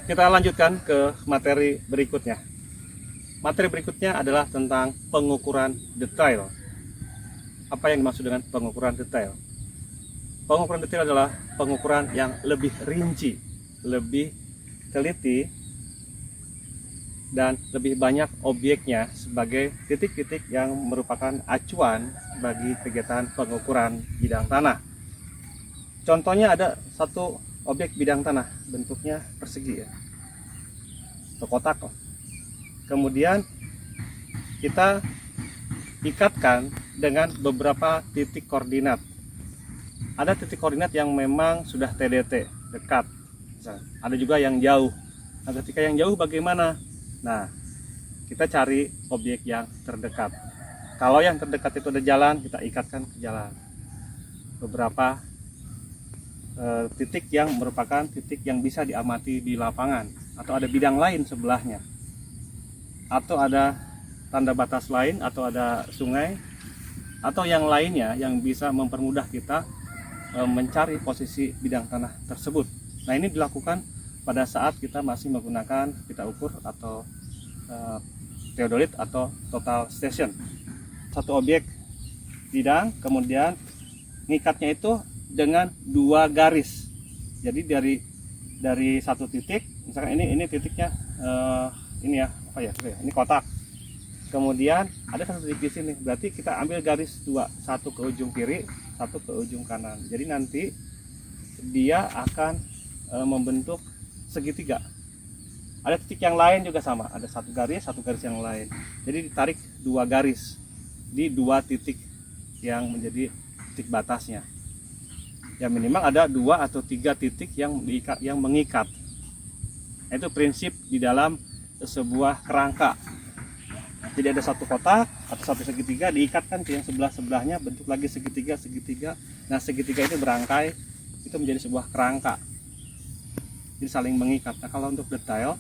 Kita lanjutkan ke materi berikutnya. Materi berikutnya adalah tentang pengukuran detail. Apa yang dimaksud dengan pengukuran detail? Pengukuran detail adalah pengukuran yang lebih rinci, lebih teliti, dan lebih banyak objeknya sebagai titik-titik yang merupakan acuan bagi kegiatan pengukuran bidang tanah. Contohnya ada satu objek bidang tanah, bentuknya persegi ya, atau kotak. Kemudian kita ikatkan dengan beberapa titik koordinat. Ada titik koordinat yang memang sudah TDT, dekat. Ada juga yang jauh. Nah, ketika yang jauh bagaimana? Nah, kita cari objek yang terdekat. Kalau yang terdekat itu ada jalan, kita ikatkan ke jalan. Beberapa titik yang merupakan titik yang bisa diamati di lapangan, atau ada bidang lain sebelahnya, atau ada tanda batas lain, atau ada sungai, atau yang lainnya yang bisa mempermudah kita mencari posisi bidang tanah tersebut. Nah, ini dilakukan pada saat kita masih menggunakan pita ukur atau theodolit atau total station. Satu objek bidang, kemudian ngikatnya itu dengan dua garis. Jadi dari satu titik, misalkan ini titiknya ini ya, apa ya? Ini kotak. Kemudian ada satu titik di sini. Berarti kita ambil garis dua, satu ke ujung kiri, satu ke ujung kanan. Jadi nanti dia akan membentuk segitiga. Ada titik yang lain juga sama, ada satu garis yang lain. Jadi ditarik dua garis di dua titik yang menjadi titik batasnya. Ya minimal ada 2 atau 3 titik yang mengikat. Itu prinsip di dalam sebuah kerangka. Jadi ada satu kotak atau satu segitiga diikatkan ke yang sebelah-sebelahnya, bentuk lagi segitiga. Nah, segitiga itu berangkai, itu menjadi sebuah kerangka. Jadi saling mengikat. Nah, kalau untuk detail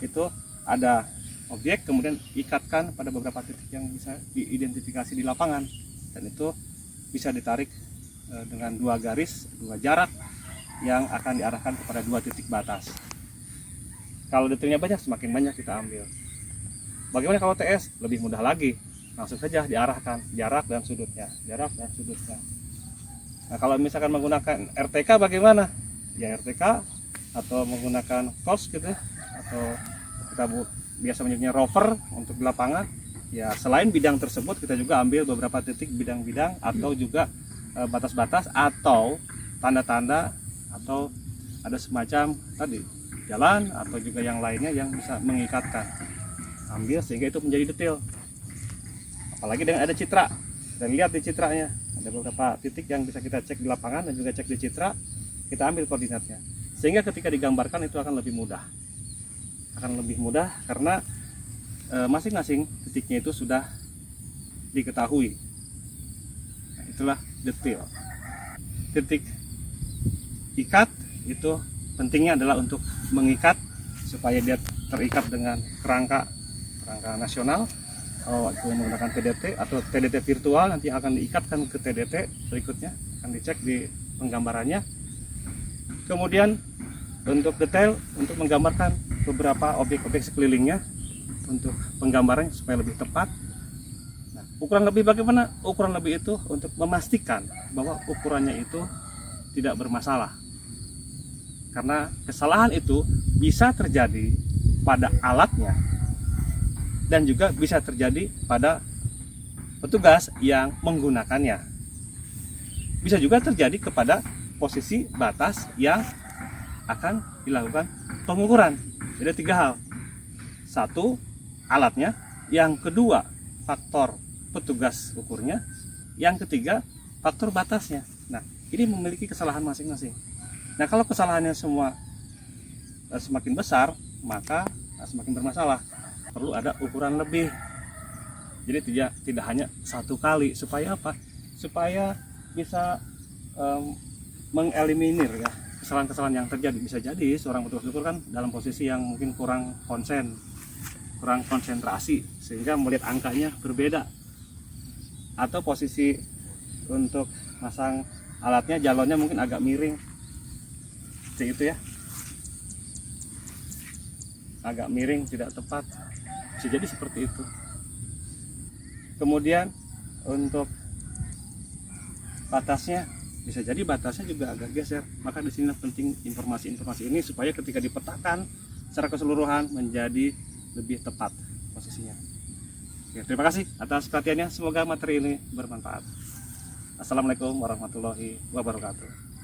itu ada objek, kemudian ikatkan pada beberapa titik yang bisa diidentifikasi di lapangan, dan itu bisa ditarik dengan dua garis, dua jarak yang akan diarahkan kepada dua titik batas. Kalau detailnya banyak, semakin banyak kita ambil. Bagaimana kalau TS? Lebih mudah lagi, langsung saja diarahkan jarak dan sudutnya. Nah, kalau misalkan menggunakan RTK bagaimana? Ya RTK atau menggunakan cos gitu ya, atau kita biasa menyebutnya rover untuk di lapangan. Ya selain bidang tersebut, kita juga ambil beberapa titik bidang-bidang atau juga batas-batas atau tanda-tanda, atau ada semacam tadi jalan atau juga yang lainnya yang bisa mengikatkan. Ambil sehingga itu menjadi detail. Apalagi dengan ada citra, dan lihat di citranya ada beberapa titik yang bisa kita cek di lapangan dan juga cek di citra, kita ambil koordinatnya. Sehingga ketika digambarkan itu akan lebih mudah. Karena masing-masing titiknya itu sudah diketahui. Nah, itulah detail. Titik ikat itu pentingnya adalah untuk mengikat supaya dia terikat dengan kerangka nasional. Kalau itu menggunakan TDT atau TDT virtual, nanti akan diikatkan ke TDT berikutnya, akan dicek di penggambarannya. Kemudian untuk detail, untuk menggambarkan beberapa objek-objek sekelilingnya untuk penggambarannya supaya lebih tepat. Ukuran lebih bagaimana? Ukuran lebih itu untuk memastikan bahwa ukurannya itu tidak bermasalah. Karena kesalahan itu bisa terjadi pada alatnya dan juga bisa terjadi pada petugas yang menggunakannya. Bisa juga terjadi kepada posisi batas yang akan dilakukan pengukuran. Jadi 3 hal. 1, alatnya. Yang kedua, faktor petugas ukurnya. Yang ketiga, faktor batasnya. Nah, ini memiliki kesalahan masing-masing. Nah, kalau kesalahannya semua semakin besar, maka semakin bermasalah. Perlu ada ukuran lebih. Jadi tidak hanya 1 kali. Supaya apa? Supaya bisa mengeliminir ya kesalahan-kesalahan yang terjadi. Bisa jadi seorang petugas ukur kan dalam posisi yang mungkin kurang konsentrasi sehingga melihat angkanya berbeda, atau posisi untuk masang alatnya jalurnya mungkin agak miring, seperti itu ya. agak miring, tidak tepat, bisa jadi seperti itu. Kemudian untuk batasnya, bisa jadi batasnya juga agak geser. Maka di sini penting informasi-informasi ini supaya ketika dipetakan secara keseluruhan menjadi lebih tepat posisinya. Oke, terima kasih atas perhatiannya. Semoga materi ini bermanfaat. Assalamualaikum warahmatullahi wabarakatuh.